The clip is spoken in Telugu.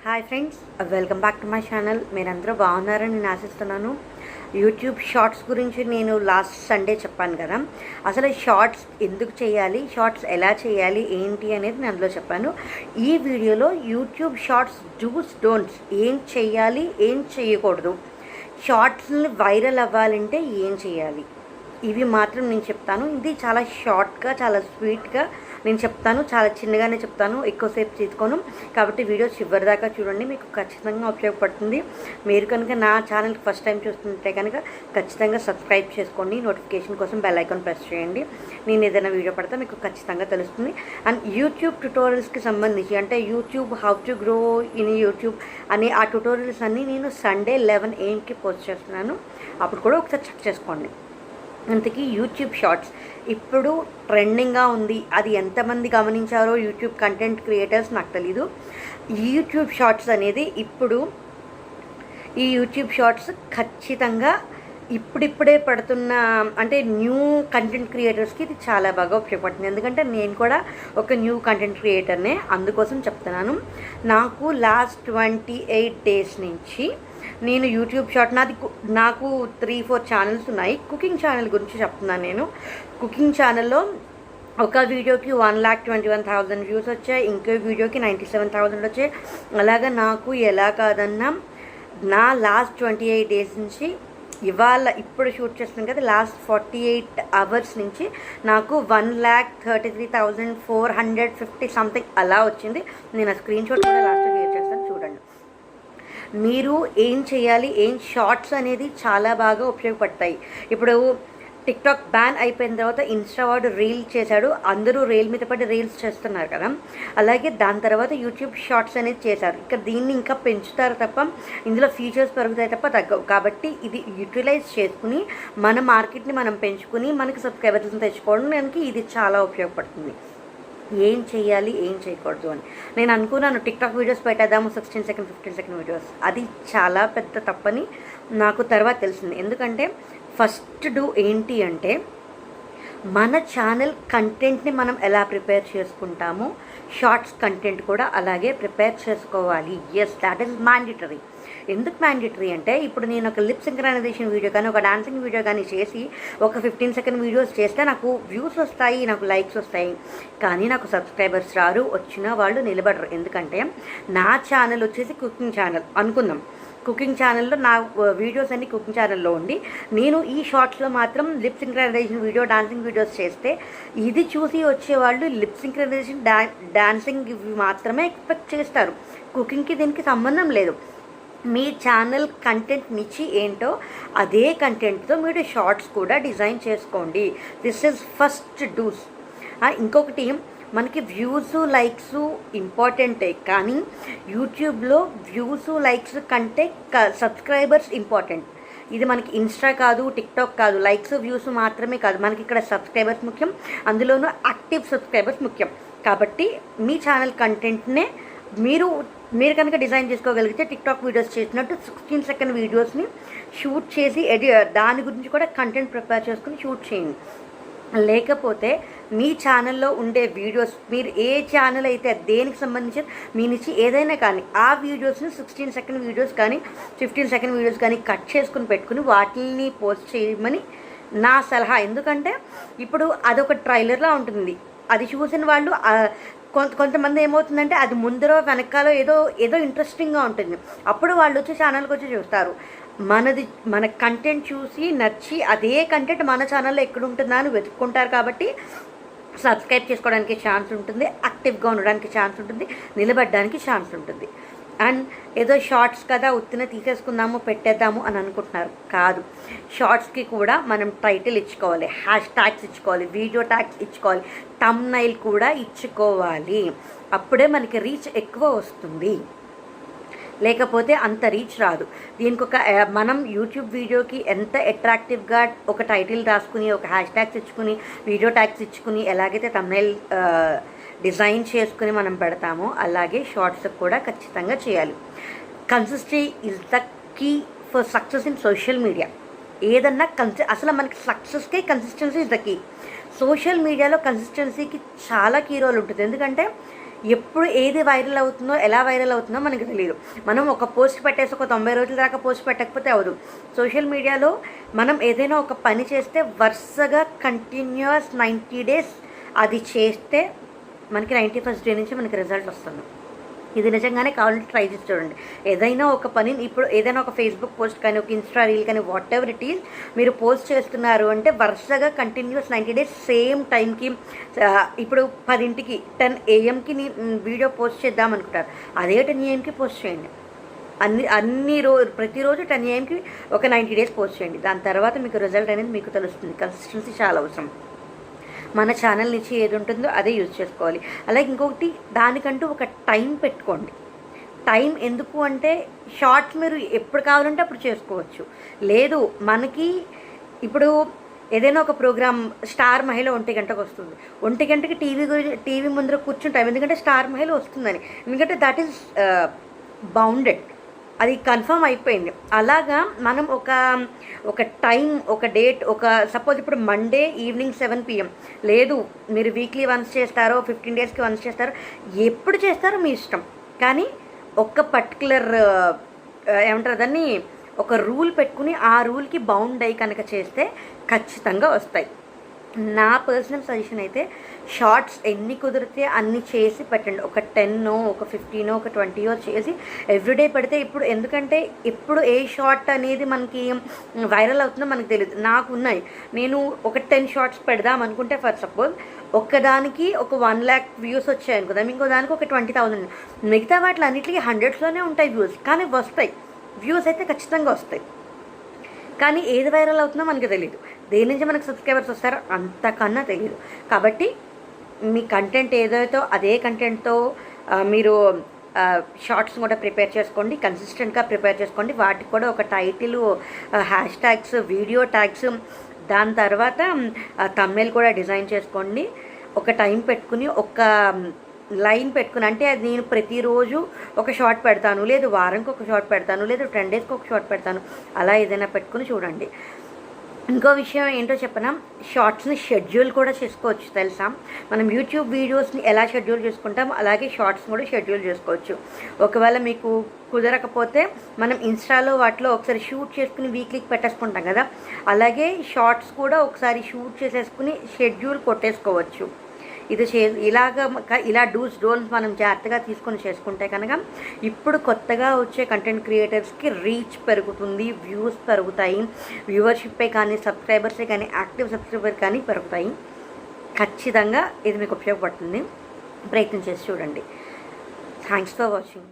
Hi friends, welcome back to my channel. మీరందరూ బాగున్నారని నేను ఆశిస్తున్నాను. యూట్యూబ్ షార్ట్స్ గురించి నేను లాస్ట్ సండే చెప్పాను కదా. అసలు షార్ట్స్ ఎందుకు చేయాలి, షార్ట్స్ ఎలా చేయాలి, ఏంటి అనేది నేను అందులో చెప్పాను. ఈ వీడియోలో యూట్యూబ్ షార్ట్స్ డూస్ డోంట్స్, ఏం చేయాలి, ఏం చేయకూడదు, షార్ట్స్ని వైరల్ అవ్వాలంటే ఏం చేయాలి, ఇవి మాత్రం నేను చెప్తాను. ఇది చాలా షార్ట్గా, చాలా స్వీట్గా నేను చెప్తాను. చాలా చిన్నగానే చెప్తాను, ఎక్కువసేపు తీసుకోను. కాబట్టి వీడియో చివరి దాకా చూడండి, మీకు ఖచ్చితంగా ఉపయోగపడుతుంది. మీరు కనుక నా ఛానల్కి ఫస్ట్ టైం చూస్తుంటే కనుక ఖచ్చితంగా సబ్స్క్రైబ్ చేసుకోండి. నోటిఫికేషన్ కోసం బెల్ ఐకాన్ ప్రెస్ చేయండి. నేను ఏదైనా వీడియో పడితే మీకు ఖచ్చితంగా తెలుస్తుంది. అండ్ యూట్యూబ్ ట్యుటోరియల్స్కి సంబంధించి, అంటే YouTube how to grow in YouTube అనే ఆ ట్యుటోరియల్స్ అన్నీ నేను సండే 11 AM పోస్ట్ చేస్తున్నాను. అప్పుడు కూడా ఒకసారి చెక్ చేసుకోండి. అంతకీ యూట్యూబ్ షార్ట్స్ ఇప్పుడు ట్రెండింగ్గా ఉంది. అది ఎంతమంది గమనించారో యూట్యూబ్ కంటెంట్ క్రియేటర్స్ నాకు తెలీదు. యూట్యూబ్ షార్ట్స్ అనేది ఇప్పుడు ఈ యూట్యూబ్ షార్ట్స్ ఖచ్చితంగా ఇప్పుడిప్పుడే పడుతున్న, అంటే న్యూ కంటెంట్ క్రియేటర్స్కి ఇది చాలా బాగా ఉపయోగపడుతుంది. ఎందుకంటే నేను కూడా ఒక న్యూ కంటెంట్ క్రియేటర్నే, అందుకోసం చెప్తున్నాను. నాకు లాస్ట్ 28 days నుంచి నేను యూట్యూబ్ షార్ట్ నాకు 3-4 ఛానల్స్ ఉన్నాయి. కుకింగ్ ఛానల్ గురించి చెప్తున్నాను. నేను కుకింగ్ ఛానల్లో ఒక వీడియోకి 1,21,000 వ్యూస్ వచ్చాయి, ఇంకో వీడియోకి 97,000 వచ్చాయి. అలాగా నాకు ఎలా కాదన్నా నా లాస్ట్ 28 days నుంచి ఇప్పుడు షూట్ చేస్తున్నాను కదా, లాస్ట్ 48 hours నుంచి నాకు 1,33,450 సంథింగ్ అలా వచ్చింది. నేను ఆ స్క్రీన్ షాట్ కూడా లాస్ట్ షేర్ చేస్తాను, చూడండి. మీరు ఏం చేయాలి, ఏం షార్ట్స్ అనేది చాలా బాగా ఉపయోగపడతాయి. ఇప్పుడు టిక్టాక్ బ్యాన్ అయిపోయిన తర్వాత ఇన్స్టా వాడు రీల్ చేశాడు, అందరూ రీల్ మీద పడి రీల్స్ చేస్తున్నారు కదా. అలాగే దాని తర్వాత యూట్యూబ్ షార్ట్స్ అనేది చేశారు. ఇక్కడ దీన్ని ఇంకా పెంచుతారు తప్ప, ఇందులో ఫీచర్స్ పెరుగుతాయి తప్ప తగ్గవు. కాబట్టి ఇది యూటిలైజ్ చేసుకుని మన మార్కెట్ని మనం పెంచుకుని మనకి సబ్స్క్రైబర్స్ని తెచ్చుకోవడానికి ఇది చాలా ఉపయోగపడుతుంది. ఏం చేయాలి, ఏం చేయకూడదు అని నేను అనుకున్నాను. టిక్టాక్ వీడియోస్ పెట్టేద్దాము, 16 సెకండ్ 15 సెకండ్ వీడియోస్, అది చాలా పెద్ద తప్పని నాకు తర్వాత తెలిసింది. ఎందుకంటే ఫస్ట్ ఏంటి అంటే మన ఛానల్ కంటెంట్ని మనం ఎలా ప్రిపేర్ చేసుకుంటామో షార్ట్స్ కంటెంట్ కూడా అలాగే ప్రిపేర్ చేసుకోవాలి. Yes, that is mandatory. ఎందుకు మ్యాండేటరీ అంటే, ఇప్పుడు నేను ఒక లిప్ సింక్రనైజేషన్ వీడియో కానీ, ఒక డాన్సింగ్ వీడియో కానీ చేసి ఒక 15 సెకండ్ వీడియోస్ చేస్తే నాకు వ్యూస్ వస్తాయి, నాకు లైక్స్ వస్తాయి, కానీ నాకు సబ్స్క్రైబర్స్ రారు. వచ్చిన వాళ్ళు నిలబడరు. ఎందుకంటే నా ఛానల్ వచ్చేసి కుకింగ్ ఛానల్ అనుకుందాం. కుకింగ్ ఛానల్లో నా వీడియోస్ అన్ని కుకింగ్ ఛానల్లో ఉండి నేను ఈ షార్ట్స్లో మాత్రం lip synchronisation video, dancing videos చేస్తే ఇది చూసి వచ్చేవాళ్ళు లిప్ సింక్రనైజేషన్, డాన్సింగ్ ఇవి మాత్రమే ఎక్స్పెక్ట్ చేస్తారు. కుకింగ్కి దీనికి సంబంధం లేదు. మీ ఛానల్ కంటెంట్ నిచ్చి ఏంటో అదే కంటెంట్తో మీరు షార్ట్స్ కూడా డిజైన్ చేసుకోండి. This is first do's. ఇంకొకటి, మనకి వ్యూస్ లైక్స్ ఇంపార్టెంటే, కానీ యూట్యూబ్లో వ్యూస్ లైక్స్ కంటే సబ్స్క్రైబర్స్ ఇంపార్టెంట్. ఇది మనకి ఇన్స్టా కాదు, టిక్టాక్ కాదు, లైక్స్ వ్యూస్ మాత్రమే కాదు, మనకి ఇక్కడ సబ్స్క్రైబర్స్ ముఖ్యం, అందులోనూ యాక్టివ్ సబ్స్క్రైబర్స్ ముఖ్యం. కాబట్టి మీ ఛానల్ కంటెంట్నే మీరు కనుక డిజైన్ చేసుకోగలిగితే టిక్టాక్ వీడియోస్ చేసినట్టు 16 సెకండ్ వీడియోస్ని షూట్ చేసి దాని గురించి కూడా కంటెంట్ ప్రిపేర్ చేసుకుని షూట్ చేయండి. లేకపోతే మీ ఛానల్లో ఉండే వీడియోస్, మీరు ఏ ఛానల్ అయితే దేనికి సంబంధించి మీ నుంచి ఏదైనా కానీ ఆ వీడియోస్ని 16 సెకండ్ వీడియోస్ కానీ 15 సెకండ్ వీడియోస్ కానీ కట్ చేసుకుని పెట్టుకుని వాటిని పోస్ట్ చేయమని నా సలహా. ఎందుకంటే ఇప్పుడు అదొక ట్రైలర్లా ఉంటుంది. అది చూసిన వాళ్ళు కొంతమంది ఏమవుతుందంటే అది ముందర వెనకాల ఏదో ఇంట్రెస్టింగ్గా ఉంటుంది. అప్పుడు వాళ్ళు వచ్చి ఛానల్కి వచ్చి చూస్తారు. మన కంటెంట్ చూసి నచ్చి అదే కంటెంట్ మన ఛానల్లో ఎక్కడ ఉంటుందా అని వెతుక్కుంటారు. కాబట్టి సబ్స్క్రైబ్ చేసుకోవడానికి ఛాన్స్ ఉంటుంది, యాక్టివ్గా ఉండడానికి ఛాన్స్ ఉంటుంది, నిలబడడానికి ఛాన్స్ ఉంటుంది. అండ్ ఏదో షార్ట్స్ కదా ఉత్తిన తీసేసుకుందాము పెట్టేద్దాము అని అనుకుంటున్నారు. కాదు, షార్ట్స్కి కూడా మనం టైటిల్ ఇచ్చుకోవాలి, హ్యాష్ ట్యాగ్స్ ఇచ్చుకోవాలి, వీడియో ట్యాగ్స్ ఇచ్చుకోవాలి, థంబ్నైల్ కూడా ఇచ్చుకోవాలి. అప్పుడే మనకి రీచ్ ఎక్కువ వస్తుంది, లేకపోతే అంత రీచ్ రాదు. దీనికి మనం యూట్యూబ్ వీడియోకి ఎంత అట్రాక్టివ్గా ఒక టైటిల్ రాసుకుని, ఒక హ్యాష్ ట్యాగ్స్ ఇచ్చుకుని, వీడియో ట్యాగ్స్ ఇచ్చుకుని, ఎలాగైతే థంబ్నైల్ డిజైన్ చేసుకుని మనం పెడతామో అలాగే షార్ట్స్ కూడా ఖచ్చితంగా చేయాలి. Consistency is the key for success in social media. ఏదన్నా అసలు మనకి సక్సెస్కే consistency is the key. Social మీడియాలో కన్సిస్టెన్సీకి చాలా కీ రోల్ ఉంటుంది. ఎందుకంటే ఎప్పుడు ఏది వైరల్ అవుతుందో ఎలా వైరల్ అవుతుందో మనకు తెలియదు. మనం ఒక పోస్ట్ పెట్టేసి ఒక 90 రోజుల దాకా పోస్ట్ పెట్టకపోతే అవ్వదు. సోషల్ మీడియాలో మనం ఏదైనా ఒక పని చేస్తే వరుసగా కంటిన్యూస్ 90 డేస్ అది చేస్తే మనకి 91st డే నుంచి మనకి రిజల్ట్ వస్తుంది. ఇది నిజంగానే కావాలంటే ట్రై చేసి చూడండి. ఏదైనా ఒక పని ఇప్పుడు ఏదైనా ఒక ఫేస్బుక్ పోస్ట్ కానీ ఒక ఇన్స్టా రీల్ కానీ వాట్ ఎవర్ ఇట్ ఈస్ మీరు పోస్ట్ చేస్తున్నారు అంటే వరుసగా కంటిన్యూస్ 90 డేస్ సేమ్ టైంకి, ఇప్పుడు 10ంటికి 10 AM వీడియో పోస్ట్ చేద్దాం అనుకుంటారు, అదే 10 AM పోస్ట్ చేయండి. ప్రతిరోజు 10 AM ఒక 90 డేస్ పోస్ట్ చేయండి. దాని తర్వాత మీకు రిజల్ట్ అనేది మీకు తెలుస్తుంది. కన్సిస్టెన్సీ చాలా అవసరం. మన ఛానల్ నుంచి ఏది ఉంటుందో అదే యూజ్ చేసుకోవాలి. అలాగే ఇంకొకటి, దానికంటూ ఒక టైం పెట్టుకోండి. టైం ఎందుకు అంటే షార్ట్స్ మీరు ఎప్పుడు కావాలంటే అప్పుడు చేసుకోవచ్చు. లేదు మనకి ఇప్పుడు ఏదైనా ఒక ప్రోగ్రామ్ స్టార్ మహిళ 1 గంటకు వస్తుంది, 1 గంటకి టీవీ ముందర కూర్చుంటాం, ఎందుకంటే స్టార్ మహిళ వస్తుందని. ఎందుకంటే దట్ ఈస్ బౌండెడ్, అది కన్ఫర్మ్ అయిపోయింది. అలాగా మనం ఒక టైం, ఒక డేట్, ఒక సపోజ్ ఇప్పుడు మండే ఈవినింగ్ 7 PM, లేదు మీరు వీక్లీ వన్స్ చేస్తారో 15 డేస్కి వన్స్ చేస్తారో, ఎప్పుడు చేస్తారో మీ ఇష్టం. కానీ ఒక పర్టికులర్ ఏమంటారు దాన్ని, ఒక రూల్ పెట్టుకుని ఆ రూల్కి బౌండ్ అయ్యి కనుక చేస్తే ఖచ్చితంగా వస్తాయి. నా పర్సనల్ సజెషన్ అయితే షార్ట్స్ ఎన్ని కుదిరితే అన్ని చేసి పెట్టండి. ఒక 10, ఒక 15, ఒక 20 చేసి ఎవ్రీడే పెడితే, ఇప్పుడు ఎందుకంటే ఇప్పుడు ఏ షార్ట్ అనేది మనకి వైరల్ అవుతుందో మనకు తెలియదు. నాకు ఉన్నాయి, నేను ఒక 10 షార్ట్స్ పెడదాం అనుకుంటే ఫర్ సపోజ్ ఒక్కదానికి ఒక 1 lakh వ్యూస్ వచ్చాయి అనుకుందాం, ఇంకో దానికి ఒక 20,000, మిగతా వాటిలో అన్నిటికీ 100sలోనే ఉంటాయి వ్యూస్, కానీ వస్తాయి, వ్యూస్ అయితే ఖచ్చితంగా వస్తాయి. కానీ ఏది వైరల్ అవుతుందో మనకి తెలియదు, దేని నుంచి మనకు సబ్స్క్రైబర్స్ వస్తారో అంతకన్నా తెలియదు. కాబట్టి మీ కంటెంట్ ఏదైతే అదే కంటెంట్తో మీరు షార్ట్స్ కూడా ప్రిపేర్ చేసుకోండి, కన్సిస్టెంట్గా ప్రిపేర్ చేసుకోండి. వాటికి కూడా ఒక title, hash tags, video tags, దాని తర్వాత థంబ్నెయిల్ కూడా డిజైన్ చేసుకోండి. ఒక టైం పెట్టుకుని ఒక లైన్ పెట్టుకుని, అంటే అది నేను ప్రతిరోజు ఒక షార్ట్ పెడతాను, లేదు వారానికి ఒక షార్ట్ పెడతాను, లేదు 10 డేస్కి ఒక షార్ట్ పెడతాను, అలా ఏదైనా పెట్టుకుని చూడండి. ఇంకో విషయం ఏంటో చెప్పనా, షార్ట్స్ని షెడ్యూల్ కూడా చేసుకోవచ్చు తెలుసా. మనం యూట్యూబ్ వీడియోస్ని ఎలా షెడ్యూల్ చేసుకుంటాం అలాగే షార్ట్స్ని కూడా షెడ్యూల్ చేసుకోవచ్చు. ఒకవేళ మీకు కుదరకపోతే మనం ఇన్స్టాలో వాటిలో ఒకసారి షూట్ చేసుకుని వీక్లీకి పెట్టేసుకుంటాం కదా, అలాగే షార్ట్స్ కూడా ఒకసారి షూట్ చేసేసుకుని షెడ్యూల్ కొట్టేసుకోవచ్చు. ఇది ఇలా డూస్ డోన్స్ మనం జాగ్రత్తగా తీసుకొని చేసుకుంటే కనుక ఇప్పుడు కొత్తగా వచ్చే కంటెంట్ క్రియేటర్స్కి రీచ్ పెరుగుతుంది, వ్యూస్ పెరుగుతాయి, వ్యూవర్షిప్పే కానీ సబ్స్క్రైబర్సే కానీ యాక్టివ్ సబ్స్క్రైబర్ కానీ పెరుగుతాయి. ఖచ్చితంగా ఇది మీకు ఉపయోగపడుతుంది, ప్రయత్నం చేసి చూడండి. Thanks for watching.